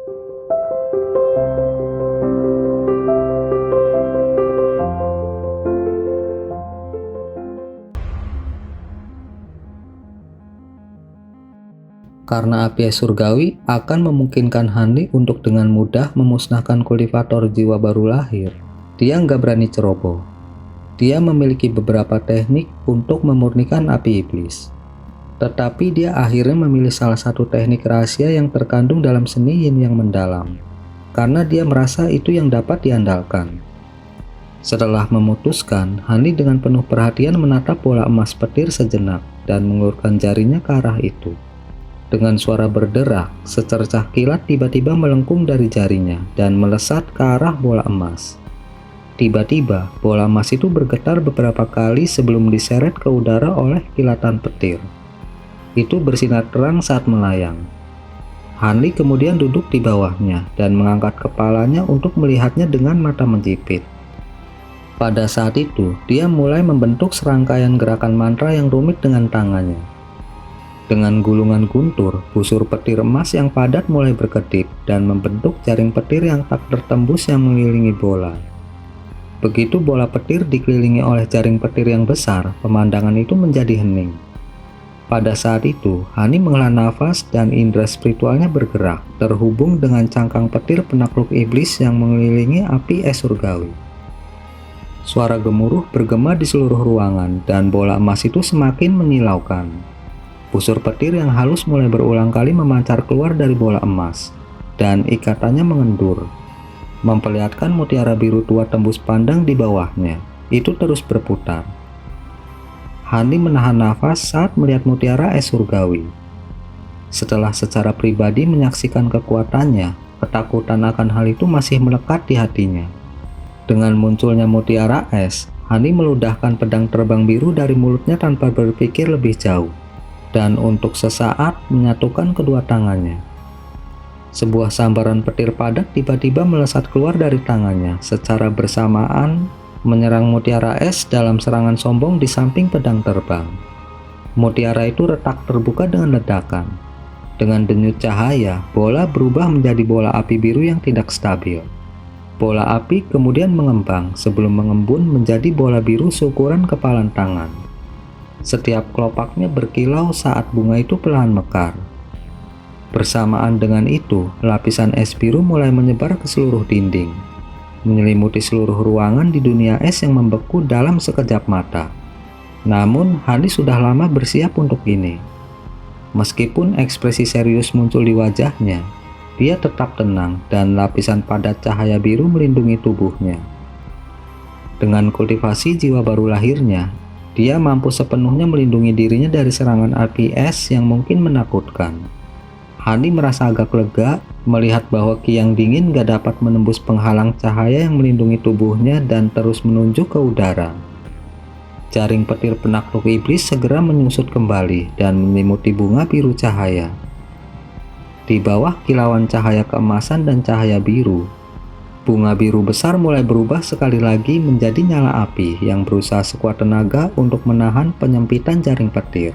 Karena api es surgawi akan memungkinkan Hanli untuk dengan mudah memusnahkan kultivator jiwa baru lahir, dia nggak berani ceroboh. Dia memiliki beberapa teknik untuk memurnikan api iblis. Tetapi dia akhirnya memilih salah satu teknik rahasia yang terkandung dalam seni yin yang mendalam, karena dia merasa itu yang dapat diandalkan. Setelah memutuskan, Hanli dengan penuh perhatian menatap bola emas petir sejenak dan mengulurkan jarinya ke arah itu. Dengan suara berderak, secercah kilat tiba-tiba melengkung dari jarinya dan melesat ke arah bola emas. Tiba-tiba, bola emas itu bergetar beberapa kali sebelum diseret ke udara oleh kilatan petir. Itu bersinar terang saat melayang. Hanli kemudian duduk di bawahnya dan mengangkat kepalanya untuk melihatnya dengan mata menjepit. Pada saat itu, dia mulai membentuk serangkaian gerakan mantra yang rumit dengan tangannya. Dengan gulungan guntur, busur petir emas yang padat mulai berkedip dan membentuk jaring petir yang tak tertembus yang mengelilingi bola. Begitu bola petir dikelilingi oleh jaring petir yang besar, pemandangan itu menjadi hening. Pada saat itu, Hanli menghela nafas dan indera spiritualnya bergerak, terhubung dengan cangkang petir penakluk iblis yang mengelilingi api es surgawi. Suara gemuruh bergema di seluruh ruangan dan bola emas itu semakin menyilaukan. Busur petir yang halus mulai berulang kali memancar keluar dari bola emas, dan ikatannya mengendur, memperlihatkan mutiara biru tua tembus pandang di bawahnya. Itu terus berputar. Hanli menahan nafas saat melihat mutiara es surgawi. Setelah secara pribadi menyaksikan kekuatannya, ketakutan akan hal itu masih melekat di hatinya. Dengan munculnya mutiara es, Hanli meludahkan pedang terbang biru dari mulutnya tanpa berpikir lebih jauh, dan untuk sesaat menyatukan kedua tangannya. Sebuah sambaran petir padat tiba-tiba melesat keluar dari tangannya secara bersamaan menyerang mutiara es dalam serangan sombong di samping pedang terbang. Mutiara itu retak terbuka dengan ledakan. Dengan denyut cahaya, bola berubah menjadi bola api biru yang tidak stabil. Bola api kemudian mengembang sebelum mengembun menjadi bola biru seukuran kepalan tangan. Setiap kelopaknya berkilau saat bunga itu perlahan mekar. Bersamaan dengan itu, lapisan es biru mulai menyebar ke seluruh dinding, menyelimuti seluruh ruangan di dunia es yang membeku dalam sekejap mata. Namun, Hanli sudah lama bersiap untuk ini. Meskipun ekspresi serius muncul di wajahnya, dia tetap tenang dan lapisan padat cahaya biru melindungi tubuhnya. Dengan kultivasi jiwa baru lahirnya, dia mampu sepenuhnya melindungi dirinya dari serangan api es yang mungkin menakutkan. Hanli merasa agak lega melihat bahwa ki yang dingin gak dapat menembus penghalang cahaya yang melindungi tubuhnya dan terus menunjuk ke udara. Jaring petir penakluk iblis segera menyusut kembali dan menyelimuti bunga biru cahaya. Di bawah kilauan cahaya keemasan dan cahaya biru, bunga biru besar mulai berubah sekali lagi menjadi nyala api yang berusaha sekuat tenaga untuk menahan penyempitan jaring petir.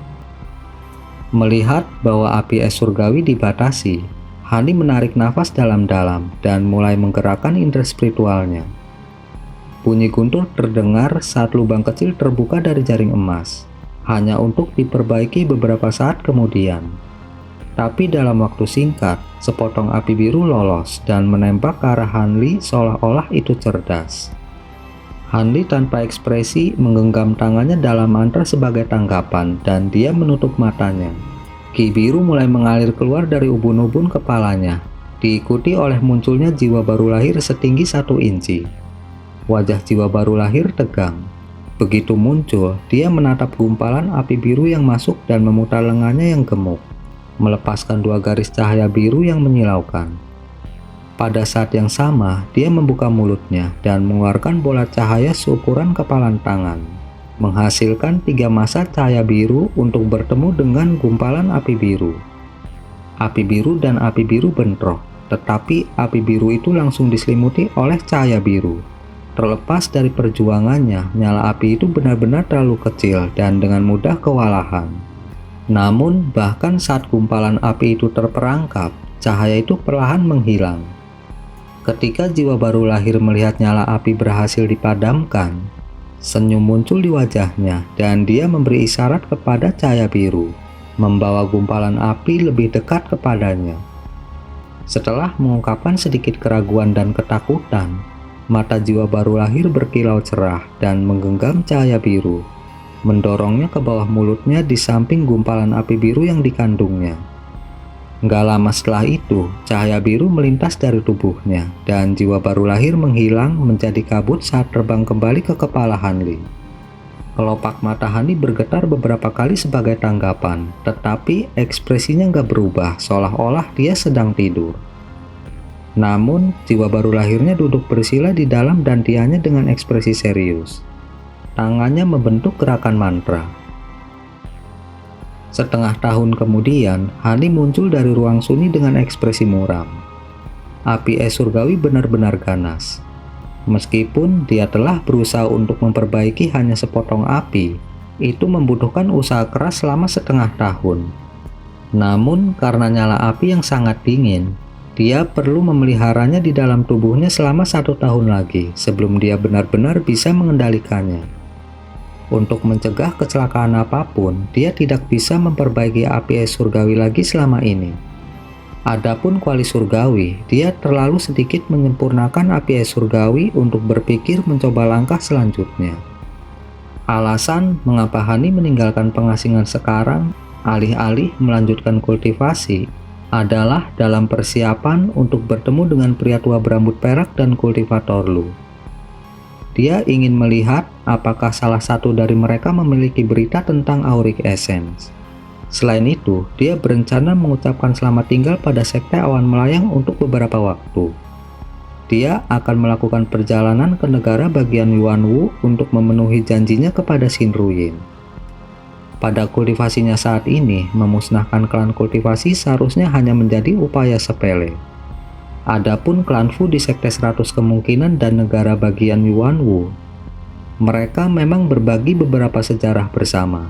Melihat bahwa api es surgawi dibatasi, Hanli menarik nafas dalam-dalam dan mulai menggerakkan indera spiritualnya. Bunyi guntur terdengar saat lubang kecil terbuka dari jaring emas, hanya untuk diperbaiki beberapa saat kemudian. Tapi dalam waktu singkat, sepotong api biru lolos dan menembak ke arah Hanli seolah-olah itu cerdas. Hanli tanpa ekspresi menggenggam tangannya dalam mantra sebagai tanggapan dan dia menutup matanya. Ki biru mulai mengalir keluar dari ubun-ubun kepalanya, diikuti oleh munculnya jiwa baru lahir setinggi 1 inci. Wajah jiwa baru lahir tegang. Begitu muncul, dia menatap gumpalan api biru yang masuk dan memutar lengannya yang gemuk, melepaskan 2 garis cahaya biru yang menyilaukan. Pada saat yang sama, dia membuka mulutnya dan mengeluarkan bola cahaya seukuran kepalan tangan, menghasilkan 3 massa cahaya biru untuk bertemu dengan gumpalan api biru. Api biru dan api biru bentrok, tetapi api biru itu langsung diselimuti oleh cahaya biru. Terlepas dari perjuangannya, nyala api itu benar-benar terlalu kecil dan dengan mudah kewalahan. Namun, bahkan saat gumpalan api itu terperangkap, cahaya itu perlahan menghilang. Ketika jiwa baru lahir melihat nyala api berhasil dipadamkan, senyum muncul di wajahnya dan dia memberi isyarat kepada cahaya biru, membawa gumpalan api lebih dekat kepadanya. Setelah mengungkapkan sedikit keraguan dan ketakutan, mata jiwa baru lahir berkilau cerah dan menggenggam cahaya biru, mendorongnya ke bawah mulutnya di samping gumpalan api biru yang dikandungnya. Nggak lama setelah itu, cahaya biru melintas dari tubuhnya dan jiwa baru lahir menghilang menjadi kabut saat terbang kembali ke kepala Hanli. Kelopak mata Hanli bergetar beberapa kali sebagai tanggapan, tetapi ekspresinya nggak berubah, seolah-olah dia sedang tidur. Namun, jiwa baru lahirnya duduk bersila di dalam dantiannya dengan ekspresi serius. Tangannya membentuk gerakan mantra. Setengah tahun kemudian, Hanli muncul dari ruang sunyi dengan ekspresi muram. Api es surgawi benar-benar ganas. Meskipun dia telah berusaha untuk memperbaiki hanya sepotong api, itu membutuhkan usaha keras selama setengah tahun. Namun, karena nyala api yang sangat dingin, dia perlu memeliharanya di dalam tubuhnya selama 1 tahun lagi sebelum dia benar-benar bisa mengendalikannya. Untuk mencegah kecelakaan apapun, dia tidak bisa memperbaiki api es surgawi lagi selama ini. Adapun kuali surgawi, dia terlalu sedikit menyempurnakan api es surgawi untuk berpikir mencoba langkah selanjutnya. Alasan mengapa Hanli meninggalkan pengasingan sekarang, alih-alih melanjutkan kultivasi, adalah dalam persiapan untuk bertemu dengan pria tua berambut perak dan kultivator Lu. Dia ingin melihat apakah salah satu dari mereka memiliki berita tentang Auric Essence. Selain itu, dia berencana mengucapkan selamat tinggal pada Sekte Awan Melayang untuk beberapa waktu. Dia akan melakukan perjalanan ke negara bagian Yuanwu untuk memenuhi janjinya kepada Shinruyin. Pada kultivasinya saat ini, memusnahkan klan kultivasi seharusnya hanya menjadi upaya sepele. Adapun klan Fu di Sekte 100 Kemungkinan dan negara bagian Yuanwu, mereka memang berbagi beberapa sejarah bersama.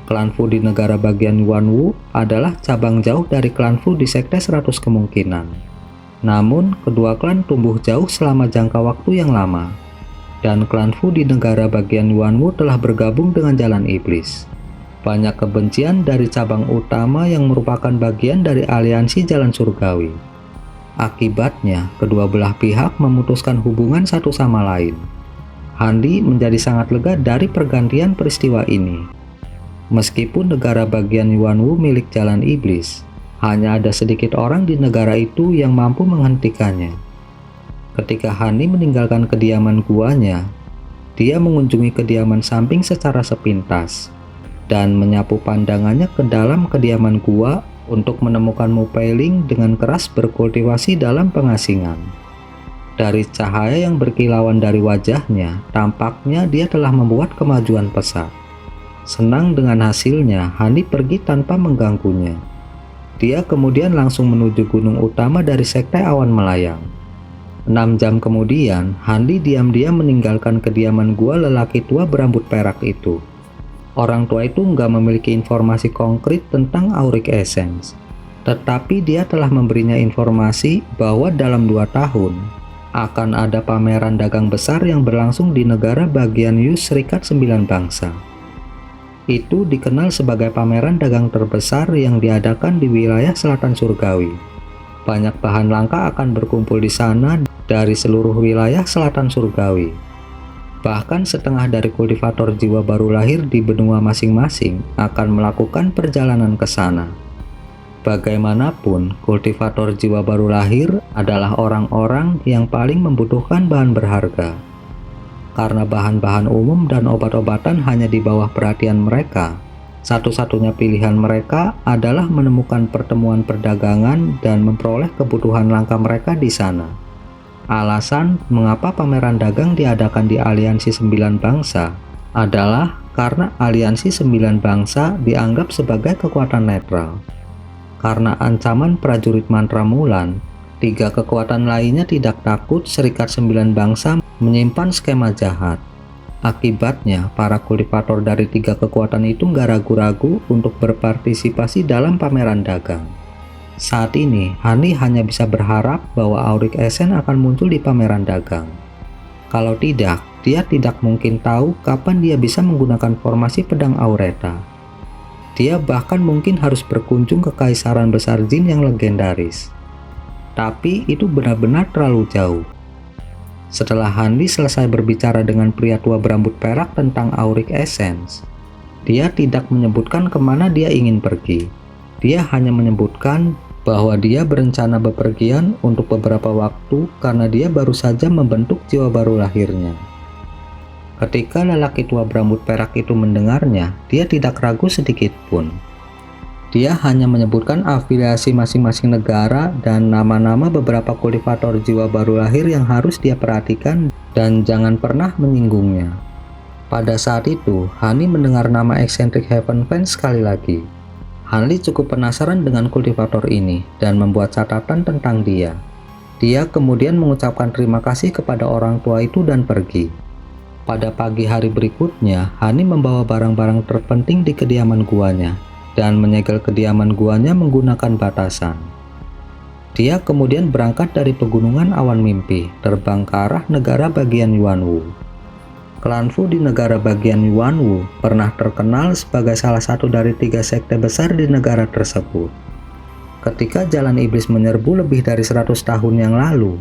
Klan Fu di negara bagian Yuanwu adalah cabang jauh dari klan Fu di Sekte 100 Kemungkinan. Namun, kedua klan tumbuh jauh selama jangka waktu yang lama, dan klan Fu di negara bagian Yuanwu telah bergabung dengan Jalan Iblis. Banyak kebencian dari cabang utama yang merupakan bagian dari aliansi Jalan Surgawi. Akibatnya, kedua belah pihak memutuskan hubungan satu sama lain. Hanli menjadi sangat lega dari pergantian peristiwa ini. Meskipun negara bagian Yuanwu milik Jalan Iblis, hanya ada sedikit orang di negara itu yang mampu menghentikannya. Ketika Hanli meninggalkan kediaman guanya, dia mengunjungi kediaman samping secara sepintas dan menyapu pandangannya ke dalam kediaman gua untuk menemukan Mu Peiling dengan keras berkultivasi dalam pengasingan. Dari cahaya yang berkilauan dari wajahnya, tampaknya dia telah membuat kemajuan pesat. Senang dengan hasilnya, Hanli pergi tanpa mengganggunya. Dia kemudian langsung menuju gunung utama dari Sekte Awan Melayang. 6 jam kemudian, Hanli diam-diam meninggalkan kediaman gua lelaki tua berambut perak itu. Orang tua itu nggak memiliki informasi konkret tentang Auric Essence, tetapi dia telah memberinya informasi bahwa dalam 2 tahun akan ada pameran dagang besar yang berlangsung di negara bagian Yu Serikat 9 Bangsa. Itu dikenal sebagai pameran dagang terbesar yang diadakan di wilayah Selatan Surgawi. Banyak bahan langka akan berkumpul di sana dari seluruh wilayah Selatan Surgawi. Bahkan setengah dari kultivator jiwa baru lahir di benua masing-masing akan melakukan perjalanan ke sana. Bagaimanapun, kultivator jiwa baru lahir adalah orang-orang yang paling membutuhkan bahan berharga. Karena bahan-bahan umum dan obat-obatan hanya di bawah perhatian mereka, satu-satunya pilihan mereka adalah menemukan pertemuan perdagangan dan memperoleh kebutuhan langka mereka di sana. Alasan mengapa pameran dagang diadakan di Aliansi 9 Bangsa adalah karena Aliansi 9 Bangsa dianggap sebagai kekuatan netral. Karena ancaman prajurit mantra Mulan, 3 kekuatan lainnya tidak takut Serikat 9 Bangsa menyimpan skema jahat. Akibatnya, para kultivator dari 3 kekuatan itu nggak ragu-ragu untuk berpartisipasi dalam pameran dagang. Saat ini, Hani hanya bisa berharap bahwa Auric Essence akan muncul di pameran dagang. Kalau tidak, dia tidak mungkin tahu kapan dia bisa menggunakan formasi pedang Aureta. Dia bahkan mungkin harus berkunjung ke Kaisaran Besar Jin yang legendaris. Tapi itu benar-benar terlalu jauh. Setelah Hani selesai berbicara dengan pria tua berambut perak tentang Auric Essence, dia tidak menyebutkan kemana dia ingin pergi. Dia hanya menyebutkan bahwa dia berencana bepergian untuk beberapa waktu karena dia baru saja membentuk jiwa baru lahirnya. Ketika lelaki tua berambut perak itu mendengarnya, dia tidak ragu sedikit pun. Dia hanya menyebutkan afiliasi masing-masing negara dan nama-nama beberapa kultivator jiwa baru lahir yang harus dia perhatikan dan jangan pernah menyinggungnya. Pada saat itu, Hani mendengar nama Eccentric Heaven Fan sekali lagi. Hani cukup penasaran dengan kultivator ini dan membuat catatan tentang dia. Dia kemudian mengucapkan terima kasih kepada orang tua itu dan pergi. Pada pagi hari berikutnya, Hani membawa barang-barang terpenting di kediaman guanya dan menyegel kediaman guanya menggunakan batasan. Dia kemudian berangkat dari pegunungan awan mimpi, terbang ke arah negara bagian Yuanwu. Klan Fu di negara bagian Yuanwu pernah terkenal sebagai salah satu dari 3 sekte besar di negara tersebut. Ketika Jalan Iblis menyerbu lebih dari 100 tahun yang lalu,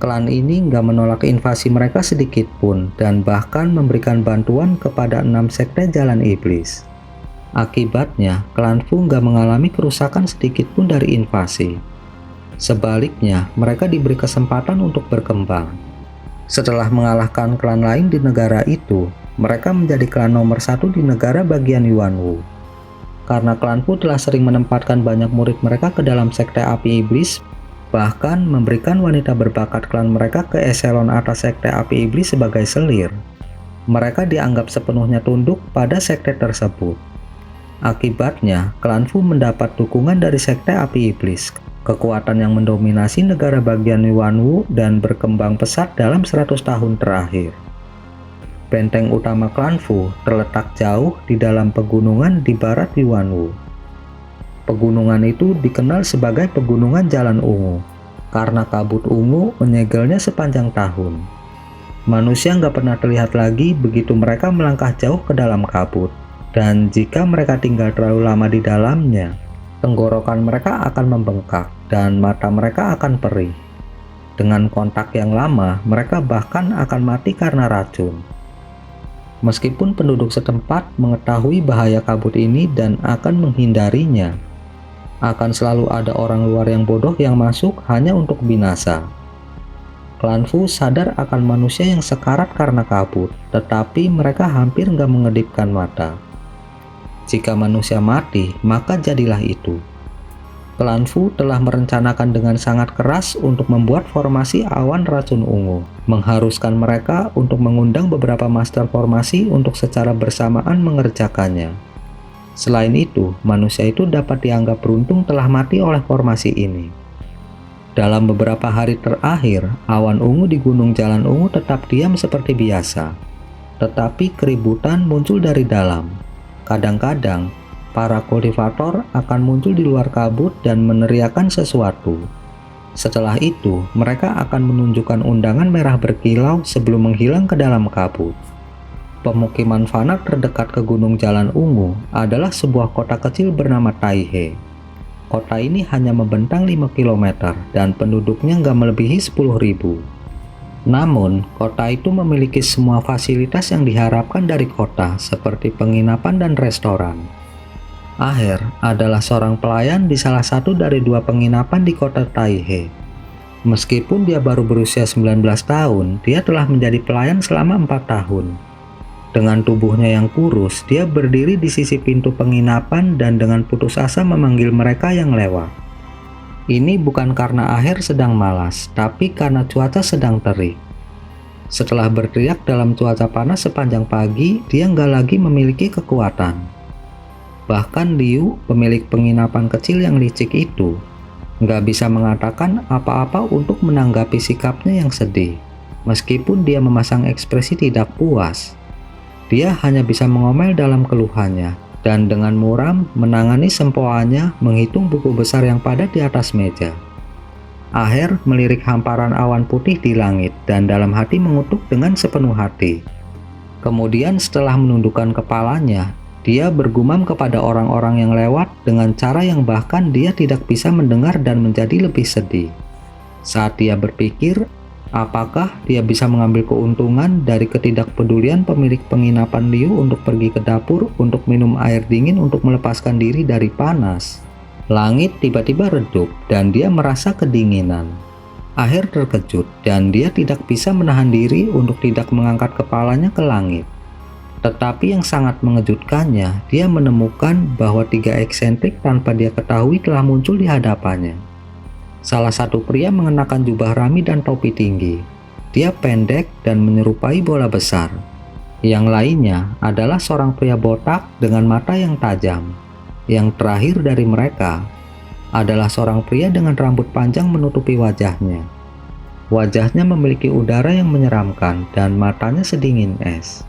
klan ini nggak menolak invasi mereka sedikit pun dan bahkan memberikan bantuan kepada 6 sekte Jalan Iblis. Akibatnya, klan Fu nggak mengalami kerusakan sedikit pun dari invasi. Sebaliknya, mereka diberi kesempatan untuk berkembang. Setelah mengalahkan klan lain di negara itu, mereka menjadi klan nomor 1 di negara bagian Yuanwu. Karena klan Fu telah sering menempatkan banyak murid mereka ke dalam sekte api iblis, bahkan memberikan wanita berbakat klan mereka ke eselon atas sekte api iblis sebagai selir. Mereka dianggap sepenuhnya tunduk pada sekte tersebut. Akibatnya, klan Fu mendapat dukungan dari sekte api iblis, kekuatan yang mendominasi negara bagian Yuanwu dan berkembang pesat dalam 100 tahun terakhir. Benteng utama klan Fu terletak jauh di dalam pegunungan di barat Yuanwu. Pegunungan itu dikenal sebagai Pegunungan Jalan Ungu, karena kabut ungu menyegelnya sepanjang tahun. Manusia nggak pernah terlihat lagi begitu mereka melangkah jauh ke dalam kabut, dan jika mereka tinggal terlalu lama di dalamnya, tenggorokan mereka akan membengkak dan mata mereka akan perih. Dengan kontak yang lama, mereka bahkan akan mati karena racun. Meskipun penduduk setempat mengetahui bahaya kabut ini dan akan menghindarinya, akan selalu ada orang luar yang bodoh yang masuk hanya untuk binasa. Klan Fu sadar akan manusia yang sekarat karena kabut, tetapi mereka hampir nggak mengedipkan mata. Jika manusia mati, maka jadilah itu. Klan Fu telah merencanakan dengan sangat keras untuk membuat formasi awan racun ungu, mengharuskan mereka untuk mengundang beberapa master formasi untuk secara bersamaan mengerjakannya. Selain itu, manusia itu dapat dianggap beruntung telah mati oleh formasi ini. Dalam beberapa hari terakhir, awan ungu di Gunung Jalan Ungu tetap diam seperti biasa. Tetapi keributan muncul dari dalam. Kadang-kadang, para kultivator akan muncul di luar kabut dan meneriakkan sesuatu. Setelah itu, mereka akan menunjukkan undangan merah berkilau sebelum menghilang ke dalam kabut. Pemukiman fana terdekat ke Gunung Jalan Ungu adalah sebuah kota kecil bernama Taihe. Kota ini hanya membentang 5 km dan penduduknya nggak melebihi 10.000. Namun, kota itu memiliki semua fasilitas yang diharapkan dari kota seperti penginapan dan restoran. Aher adalah seorang pelayan di salah satu dari 2 penginapan di kota Taihe. Meskipun dia baru berusia 19 tahun, dia telah menjadi pelayan selama 4 tahun. Dengan tubuhnya yang kurus, dia berdiri di sisi pintu penginapan dan dengan putus asa memanggil mereka yang lewat. Ini bukan karena Aher sedang malas, tapi karena cuaca sedang terik. Setelah berteriak dalam cuaca panas sepanjang pagi, dia nggak lagi memiliki kekuatan. Bahkan Liu, pemilik penginapan kecil yang licik itu, nggak bisa mengatakan apa-apa untuk menanggapi sikapnya yang sedih. Meskipun dia memasang ekspresi tidak puas, dia hanya bisa mengomel dalam keluhannya dan dengan muram menangani sempoanya menghitung buku besar yang padat di atas meja. Aher melirik hamparan awan putih di langit dan dalam hati mengutuk dengan sepenuh hati. Kemudian setelah menundukkan kepalanya, dia bergumam kepada orang-orang yang lewat dengan cara yang bahkan dia tidak bisa mendengar dan menjadi lebih sedih. Saat dia berpikir, apakah dia bisa mengambil keuntungan dari ketidakpedulian pemilik penginapan Liu untuk pergi ke dapur untuk minum air dingin untuk melepaskan diri dari panas? Langit tiba-tiba redup dan dia merasa kedinginan. Aher terkejut dan dia tidak bisa menahan diri untuk tidak mengangkat kepalanya ke langit. Tetapi yang sangat mengejutkannya, dia menemukan bahwa 3 eksentrik tanpa dia ketahui telah muncul di hadapannya. Salah satu pria mengenakan jubah rami dan topi tinggi. Dia pendek dan menyerupai bola besar. Yang lainnya adalah seorang pria botak dengan mata yang tajam. Yang terakhir dari mereka adalah seorang pria dengan rambut panjang menutupi wajahnya. Wajahnya memiliki udara yang menyeramkan dan matanya sedingin es.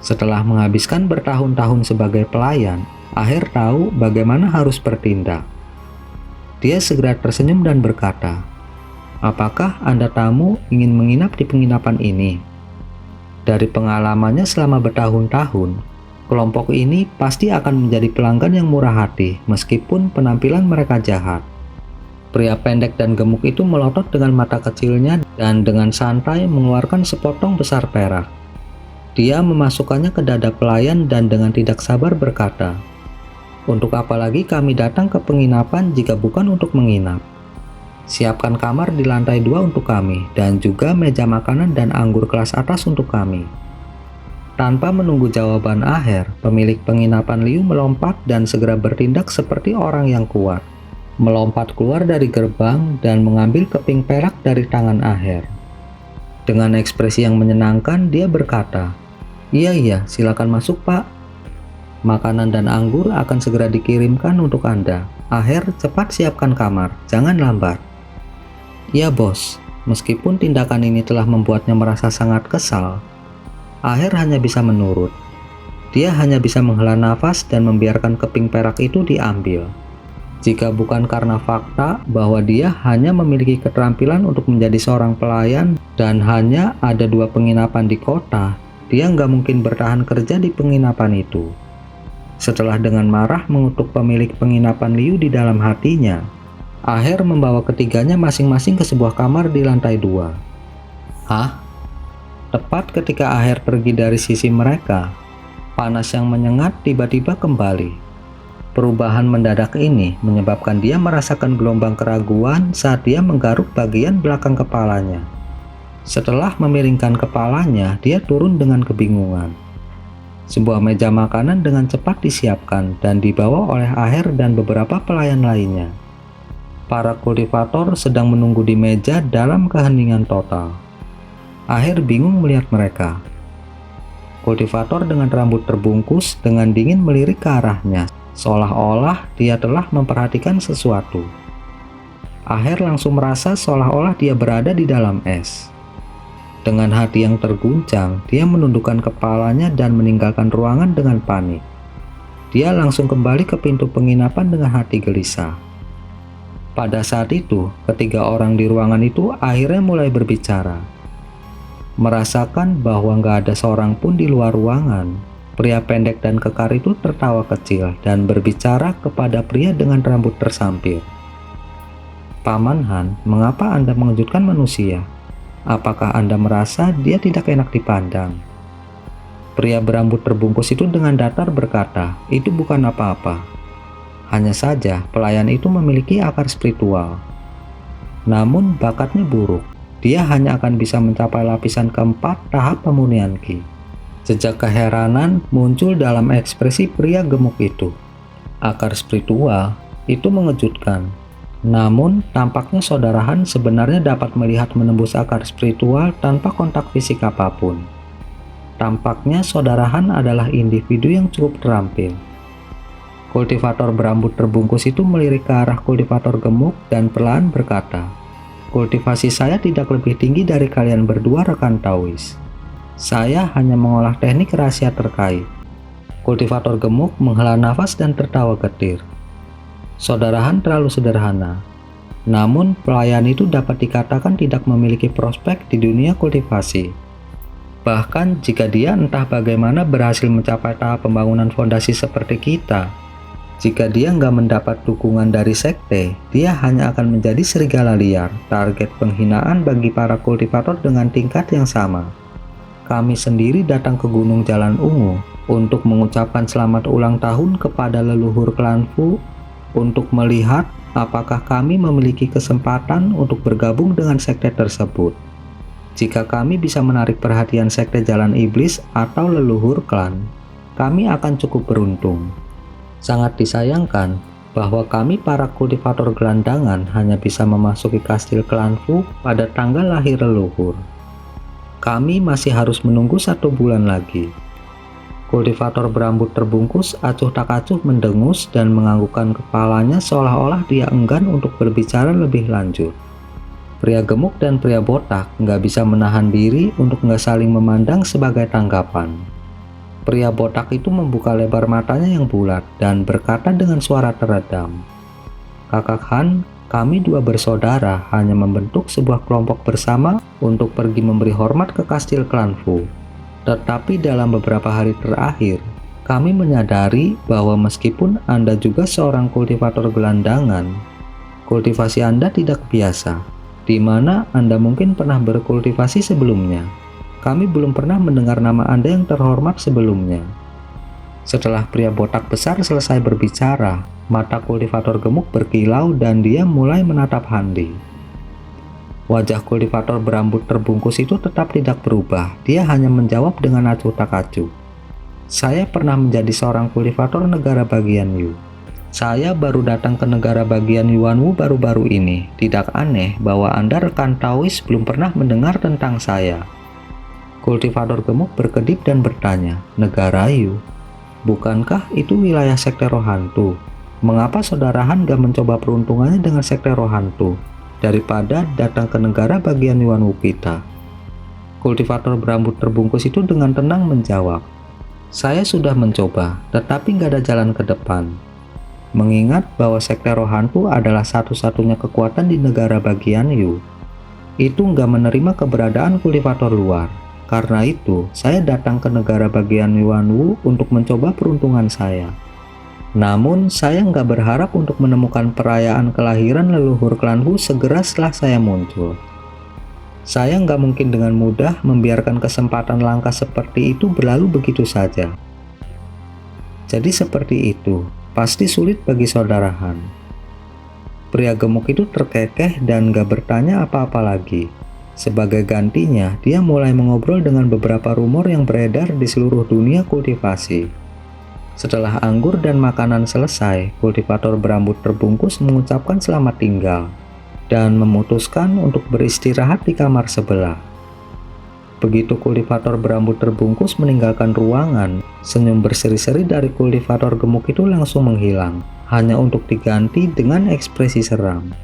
Setelah menghabiskan bertahun-tahun sebagai pelayan, Aher tahu bagaimana harus bertindak. Dia segera tersenyum dan berkata, "Apakah Anda tamu ingin menginap di penginapan ini?" Dari pengalamannya selama bertahun-tahun, kelompok ini pasti akan menjadi pelanggan yang murah hati meskipun penampilan mereka jahat. Pria pendek dan gemuk itu melotot dengan mata kecilnya dan dengan santai mengeluarkan sepotong besar perak. Dia memasukkannya ke dada pelayan dan dengan tidak sabar berkata, "Untuk apa lagi kami datang ke penginapan jika bukan untuk menginap? Siapkan kamar di lantai 2 untuk kami dan juga meja makanan dan anggur kelas atas untuk kami." Tanpa menunggu jawaban Aher, pemilik penginapan Liu melompat dan segera bertindak seperti orang yang kuat. Melompat keluar dari gerbang dan mengambil keping perak dari tangan Aher. Dengan ekspresi yang menyenangkan, dia berkata, Iya, silakan masuk Pak. Makanan dan anggur akan segera dikirimkan untuk Anda. Aher, cepat siapkan kamar, jangan lambat." "Ya bos." Meskipun tindakan ini telah membuatnya merasa sangat kesal, Aher hanya bisa menurut. Dia hanya bisa menghela nafas dan membiarkan keping perak itu diambil. Jika bukan karena fakta bahwa dia hanya memiliki keterampilan untuk menjadi seorang pelayan dan hanya ada 2 penginapan di kota, dia nggak mungkin bertahan kerja di penginapan itu. Setelah dengan marah mengutuk pemilik penginapan Liu di dalam hatinya, Aher membawa ketiganya masing-masing ke sebuah kamar di lantai 2. Hah? Tepat ketika Aher pergi dari sisi mereka, panas yang menyengat tiba-tiba kembali. Perubahan mendadak ini menyebabkan dia merasakan gelombang keraguan saat dia menggaruk bagian belakang kepalanya. Setelah memiringkan kepalanya, dia turun dengan kebingungan. Sebuah meja makanan dengan cepat disiapkan dan dibawa oleh Aher dan beberapa pelayan lainnya. Para kultivator sedang menunggu di meja dalam keheningan total. Aher bingung melihat mereka. Kultivator dengan rambut terbungkus dengan dingin melirik ke arahnya, seolah-olah dia telah memperhatikan sesuatu. Aher langsung merasa seolah-olah dia berada di dalam es. Dengan hati yang terguncang, dia menundukkan kepalanya dan meninggalkan ruangan dengan panik. Dia langsung kembali ke pintu penginapan dengan hati gelisah. Pada saat itu, ketiga orang di ruangan itu akhirnya mulai berbicara. Merasakan bahwa nggak ada seorang pun di luar ruangan, pria pendek dan kekar itu tertawa kecil dan berbicara kepada pria dengan rambut tersampir. "Paman Han, mengapa Anda mengejutkan manusia? Apakah Anda merasa dia tidak enak dipandang?" Pria berambut terbungkus itu dengan datar berkata, "Itu bukan apa-apa. Hanya saja pelayan itu memiliki akar spiritual. Namun bakatnya buruk. Dia hanya akan bisa mencapai lapisan keempat tahap pemurnian Qi." Jejak keheranan muncul dalam ekspresi pria gemuk itu. Akar spiritual itu mengejutkan. Namun, tampaknya saudara Han sebenarnya dapat melihat menembus akar spiritual tanpa kontak fisik apapun. Tampaknya saudara Han adalah individu yang cukup terampil. Kultivator berambut terbungkus itu melirik ke arah kultivator gemuk dan perlahan berkata, "Kultivasi saya tidak lebih tinggi dari kalian berdua rekan Taois. Saya hanya mengolah teknik rahasia terkait. Kultivator gemuk menghela nafas dan tertawa getir. Saudara Han terlalu sederhana. Namun, pelayan itu dapat dikatakan tidak memiliki prospek di dunia kultivasi. Bahkan jika dia entah bagaimana berhasil mencapai tahap pembangunan fondasi seperti kita, jika dia nggak mendapat dukungan dari sekte, dia hanya akan menjadi serigala liar, target penghinaan bagi para kultivator dengan tingkat yang sama. Kami sendiri datang ke Gunung Jalan Ungu untuk mengucapkan selamat ulang tahun kepada leluhur klan Fu, untuk melihat apakah kami memiliki kesempatan untuk bergabung dengan sekte tersebut. Jika kami bisa menarik perhatian sekte Jalan Iblis atau leluhur klan, kami akan cukup beruntung. Sangat disayangkan bahwa kami para kultivator gelandangan hanya bisa memasuki kastil klan Fu pada tanggal lahir leluhur. Kami masih harus menunggu 1 bulan lagi. Kultivator berambut terbungkus acuh tak acuh mendengus dan menganggukkan kepalanya seolah-olah dia enggan untuk berbicara lebih lanjut. Pria gemuk dan pria botak nggak bisa menahan diri untuk nggak saling memandang sebagai tanggapan. Pria botak itu membuka lebar matanya yang bulat dan berkata dengan suara teredam, "Kakak Han, kami 2 bersaudara hanya membentuk sebuah kelompok bersama untuk pergi memberi hormat ke kastil klan Fu. Tetapi dalam beberapa hari terakhir, kami menyadari bahwa meskipun Anda juga seorang kultivator gelandangan, kultivasi Anda tidak biasa, di mana Anda mungkin pernah berkultivasi sebelumnya. Kami belum pernah mendengar nama Anda yang terhormat sebelumnya." Setelah pria botak besar selesai berbicara, mata kultivator gemuk berkilau dan dia mulai menatap Handi. Wajah kultivator berambut terbungkus itu tetap tidak berubah. Dia hanya menjawab dengan acuh tak acuh. "Saya pernah menjadi seorang kultivator negara bagian Yu. Saya baru datang ke negara bagian Yuanwu baru-baru ini. Tidak aneh bahwa Anda rekan Taois belum pernah mendengar tentang saya." Kultivator gemuk berkedip dan bertanya, "Negara Yu? Bukankah itu wilayah sekte roh hantu? Mengapa saudara Han gak mencoba peruntungannya dengan sekte roh hantu daripada datang ke negara bagian Yuanwu kita?" Kultivator berambut terbungkus itu dengan tenang menjawab, "Saya sudah mencoba, tetapi gak ada jalan ke depan. Mengingat bahwa sekte roh hantu adalah satu-satunya kekuatan di negara bagian Yu, itu nggak menerima keberadaan kultivator luar. Karena itu, saya datang ke negara bagian Yuanwu untuk mencoba peruntungan saya. Namun, saya nggak berharap untuk menemukan perayaan kelahiran leluhur klan Fu segera setelah saya muncul. Saya nggak mungkin dengan mudah membiarkan kesempatan langka seperti itu berlalu begitu saja. Jadi seperti itu. Pasti sulit bagi saudara Han." Pria gemuk itu terkekeh dan gak bertanya apa-apa lagi. Sebagai gantinya, dia mulai mengobrol dengan beberapa rumor yang beredar di seluruh dunia kultivasi. Setelah anggur dan makanan selesai, kultivator berambut terbungkus mengucapkan selamat tinggal dan memutuskan untuk beristirahat di kamar sebelah. Begitu kultivator berambut terbungkus meninggalkan ruangan, senyum berseri-seri dari kultivator gemuk itu langsung menghilang, hanya untuk diganti dengan ekspresi seram.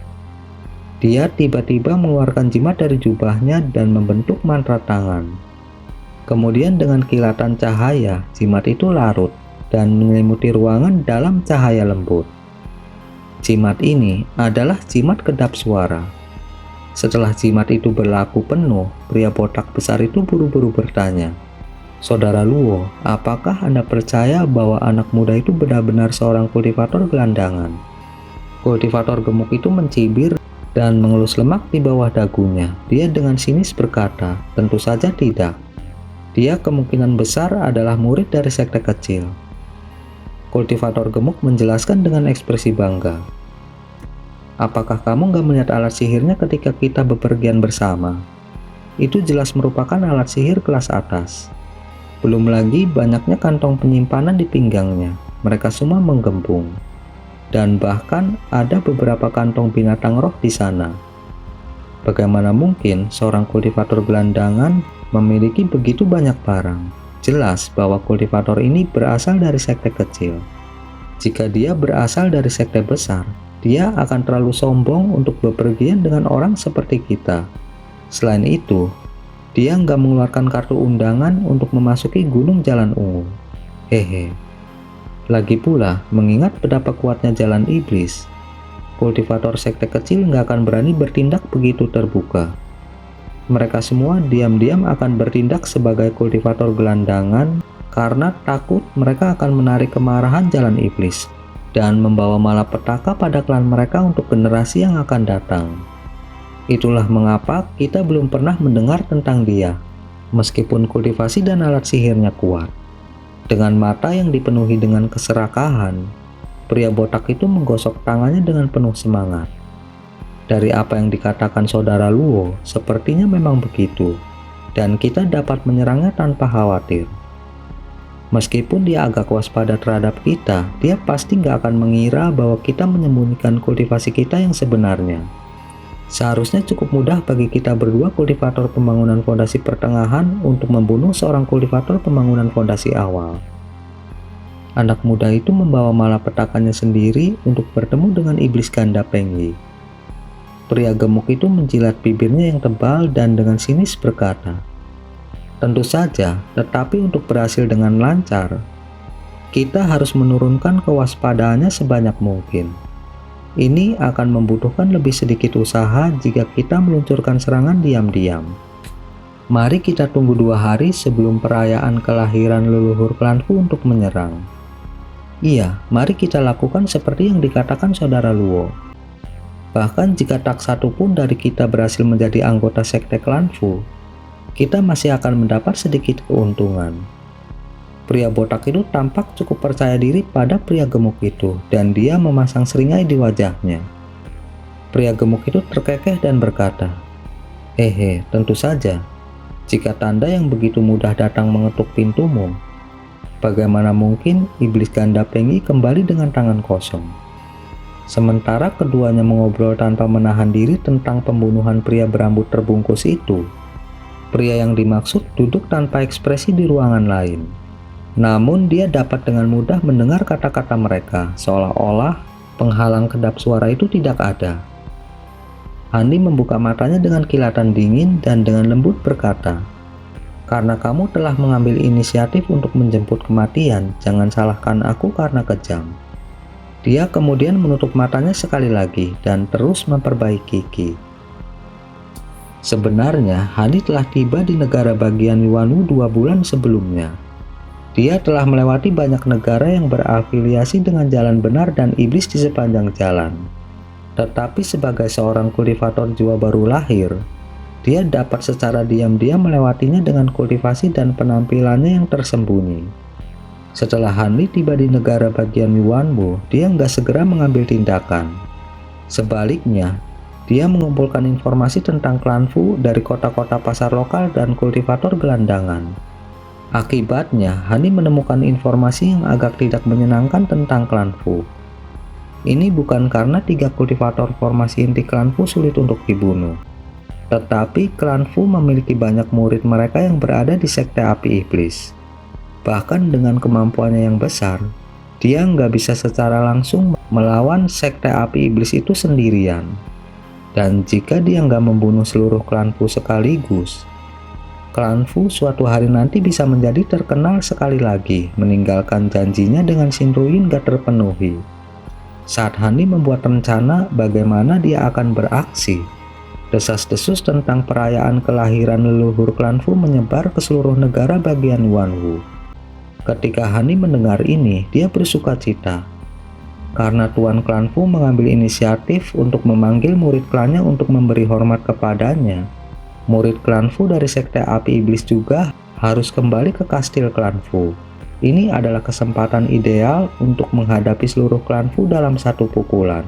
Dia tiba-tiba mengeluarkan jimat dari jubahnya dan membentuk mantra tangan. Kemudian dengan kilatan cahaya, jimat itu larut dan menyelimuti ruangan dalam cahaya lembut. Jimat ini adalah jimat kedap suara. Setelah jimat itu berlaku penuh, pria botak besar itu buru-buru bertanya, "Saudara Luo, apakah Anda percaya bahwa anak muda itu benar-benar seorang kultivator gelandangan?" Kultivator gemuk itu mencibir dan mengelus lemak di bawah dagunya. Dia dengan sinis berkata, "Tentu saja tidak. Dia kemungkinan besar adalah murid dari sekte kecil." Kultivator gemuk menjelaskan dengan ekspresi bangga, "Apakah kamu nggak melihat alat sihirnya ketika kita bepergian bersama? Itu jelas merupakan alat sihir kelas atas. Belum lagi banyaknya kantong penyimpanan di pinggangnya. Mereka semua menggembung. Dan bahkan ada beberapa kantong binatang roh di sana. Bagaimana mungkin seorang kultivator gelandangan memiliki begitu banyak barang? Jelas bahwa kultivator ini berasal dari sekte kecil. Jika dia berasal dari sekte besar, dia akan terlalu sombong untuk bepergian dengan orang seperti kita. Selain itu, dia nggak mengeluarkan kartu undangan untuk memasuki Gunung Jalan Ungu. Hehe, Lagi pula, mengingat betapa kuatnya jalan iblis, kultivator sekte kecil nggak akan berani bertindak begitu terbuka. Mereka semua diam-diam akan bertindak sebagai kultivator gelandangan karena takut mereka akan menarik kemarahan jalan iblis dan membawa malapetaka pada klan mereka untuk generasi yang akan datang. Itulah mengapa kita belum pernah mendengar tentang dia, meskipun kultivasi dan alat sihirnya kuat. Dengan mata yang dipenuhi dengan keserakahan, pria botak itu menggosok tangannya dengan penuh semangat. Dari apa yang dikatakan saudara Luo, sepertinya memang begitu, dan kita dapat menyerangnya tanpa khawatir. Meskipun dia agak waspada terhadap kita, dia pasti nggak akan mengira bahwa kita menyembunyikan kultivasi kita yang sebenarnya. Seharusnya cukup mudah bagi kita berdua kultivator pembangunan fondasi pertengahan untuk membunuh seorang kultivator pembangunan fondasi awal. Anak muda itu membawa malapetakannya sendiri untuk bertemu dengan iblis ganda Pengyi. Pria gemuk itu menjilat bibirnya yang tebal dan dengan sinis berkata, "Tentu saja, tetapi untuk berhasil dengan lancar, kita harus menurunkan kewaspadaannya sebanyak mungkin. Ini akan membutuhkan lebih sedikit usaha jika kita meluncurkan serangan diam-diam. Mari kita tunggu 2 hari sebelum perayaan kelahiran leluhur klanku untuk menyerang." Iya, mari kita lakukan seperti yang dikatakan saudara Luo. Bahkan jika tak satu pun dari kita berhasil menjadi anggota sekte klan Fu, kita masih akan mendapat sedikit keuntungan. Pria botak itu tampak cukup percaya diri pada pria gemuk itu, dan dia memasang seringai di wajahnya. Pria gemuk itu terkekeh dan berkata, tentu saja. Jika tanda yang begitu mudah datang mengetuk pintumu, bagaimana mungkin iblis ganda Pengyi kembali dengan tangan kosong?" Sementara keduanya mengobrol tanpa menahan diri tentang pembunuhan pria berambut terbungkus itu, pria yang dimaksud duduk tanpa ekspresi di ruangan lain. Namun dia dapat dengan mudah mendengar kata-kata mereka, seolah-olah penghalang kedap suara itu tidak ada. Hani membuka matanya dengan kilatan dingin dan dengan lembut berkata, "Karena kamu telah mengambil inisiatif untuk menjemput kematian, jangan salahkan aku karena kejam." Dia kemudian menutup matanya sekali lagi dan terus memperbaiki gigi. Sebenarnya, Hani telah tiba di negara bagian Yuanwu 2 bulan sebelumnya. Dia telah melewati banyak negara yang berafiliasi dengan jalan benar dan iblis di sepanjang jalan. Tetapi sebagai seorang kultivator jiwa baru lahir, dia dapat secara diam-diam melewatinya dengan kultivasi dan penampilannya yang tersembunyi. Setelah Hanli tiba di negara bagian Yuanwu, dia nggak segera mengambil tindakan. Sebaliknya, dia mengumpulkan informasi tentang klan Fu dari kota-kota pasar lokal dan kultivator gelandangan. Akibatnya, Hani menemukan informasi yang agak tidak menyenangkan tentang klan Fu. Ini bukan karena 3 kultivator formasi inti klan Fu sulit untuk dibunuh, tetapi klan Fu memiliki banyak murid mereka yang berada di sekte api iblis. Bahkan dengan kemampuannya yang besar, dia nggak bisa secara langsung melawan sekte api iblis itu sendirian. Dan jika dia nggak membunuh seluruh klan Fu sekaligus, klan Fu suatu hari nanti bisa menjadi terkenal sekali lagi, meninggalkan janjinya dengan Shinruin gak terpenuhi. Saat Hani membuat rencana bagaimana dia akan beraksi, desas-desus tentang perayaan kelahiran leluhur klan Fu menyebar ke seluruh negara bagian Yuanwu. Ketika Hani mendengar ini, dia bersuka cita. Karena Tuan klan Fu mengambil inisiatif untuk memanggil murid klannya untuk memberi hormat kepadanya, murid klan Fu dari sekte api iblis juga harus kembali ke kastil klan Fu. Ini adalah kesempatan ideal untuk menghadapi seluruh klan Fu dalam satu pukulan.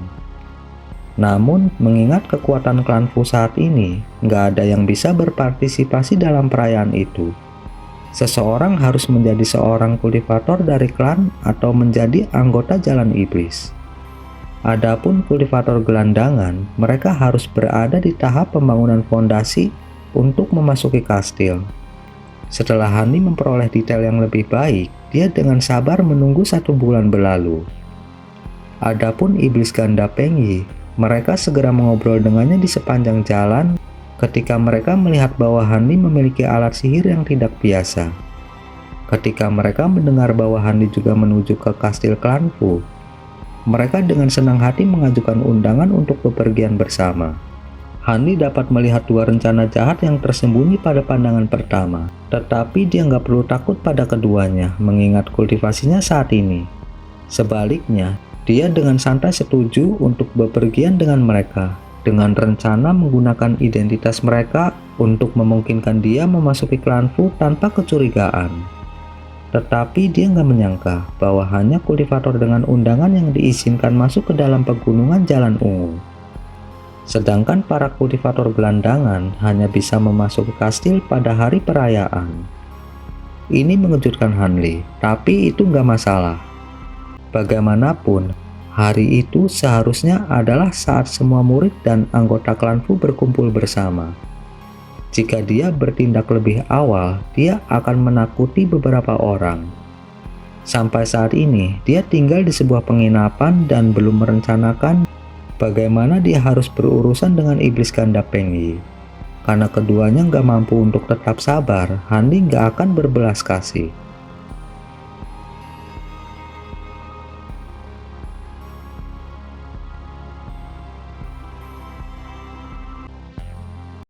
Namun, mengingat kekuatan klan Fu saat ini, nggak ada yang bisa berpartisipasi dalam perayaan itu. Seseorang harus menjadi seorang kultivator dari klan atau menjadi anggota jalan iblis. Adapun kultivator gelandangan, mereka harus berada di tahap pembangunan fondasi untuk memasuki kastil. Setelah Hani memperoleh detail yang lebih baik, dia dengan sabar menunggu 1 bulan berlalu. Adapun iblis ganda Pengyi, mereka segera mengobrol dengannya di sepanjang jalan ketika mereka melihat bahwa Hani memiliki alat sihir yang tidak biasa. Ketika mereka mendengar bahwa Hanli juga menuju ke kastil klan Fu, mereka dengan senang hati mengajukan undangan untuk bepergian bersama. Hanli dapat melihat dua rencana jahat yang tersembunyi pada pandangan pertama, tetapi dia nggak perlu takut pada keduanya mengingat kultivasinya saat ini. Sebaliknya, dia dengan santai setuju untuk bepergian dengan mereka, dengan rencana menggunakan identitas mereka untuk memungkinkan dia memasuki klan Fu tanpa kecurigaan. Tetapi dia nggak menyangka bahwa hanya kultivator dengan undangan yang diizinkan masuk ke dalam pegunungan Jalan Ungu. Sedangkan para kultivator gelandangan hanya bisa memasuki kastil pada hari perayaan. Ini mengejutkan Hanli, tapi itu nggak masalah. Bagaimanapun, hari itu seharusnya adalah saat semua murid dan anggota klan Fu berkumpul bersama. Jika dia bertindak lebih awal, dia akan menakuti beberapa orang. Sampai saat ini, dia tinggal di sebuah penginapan dan belum merencanakan bagaimana dia harus berurusan dengan iblis ganda Peng Yi. Karena keduanya nggak mampu untuk tetap sabar, Hanli nggak akan berbelas kasih.